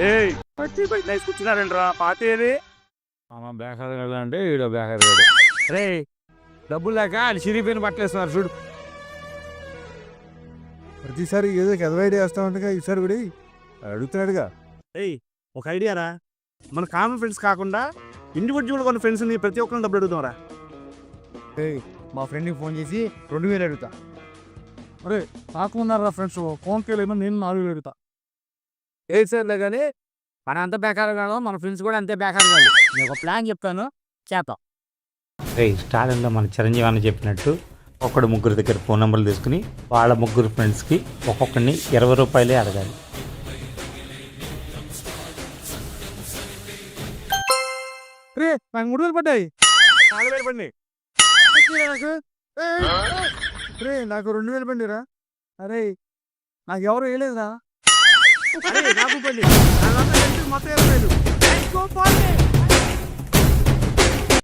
ఏయ్ పట్టి బయట కూర్చున్నారంట్రా పాత ఏది మనం బేకారు కదా అంటే ఈడ బేకారు కాదు. రే డబ్బులు లేక వాళ్ళు చిరిగిపోయిన బట్టలేస్తున్నారు చూడు. ప్రతిసారి ఏదో ఎదవైడియా వేస్తా ఉండగా ఈసారి కూడా అడుగుతున్నాడుగా. ఏయ్ ఒక ఐడియా రా, మన కామన్ ఫ్రెండ్స్ కాకుండా ఇండివిజువల్ కొన్ని ఫ్రెండ్స్ని ప్రతి ఒక్కరిని డబ్బులు అడుగుతాం రా. మా ఫ్రెండ్కి ఫోన్ చేసి 2000 అడుగుతా. అరే నాకున్నారా ఫ్రెండ్స్ ఫోన్కి వెళ్ళేమో నేను 4000 అడుగుతా. ఏ సార్లే కానీ మన అంత బేకారు కాదు, మన ఫ్రెండ్స్ కూడా అంతే బేకారు కాదు. నేను ఒక ప్లాన్ చెప్తాను, చేద్దాం. స్టాలిన్లో మన చిరంజీవి అని చెప్పినట్టు ఒక్కడు ముగ్గురు దగ్గర ఫోన్ నెంబర్లు తీసుకుని వాళ్ళ ముగ్గురు ఫ్రెండ్స్కి ఒక్కొక్కరిని 20 రూపాయలే అడగాలి. రే నాకు 3000 పడ్డాయి. 4000 పడినాయి. రే నాకు 2000 పండిరా. అరే నాకు ఎవరు వేయలేదురా. అరే నాకు పడి మొత్తం 20,000.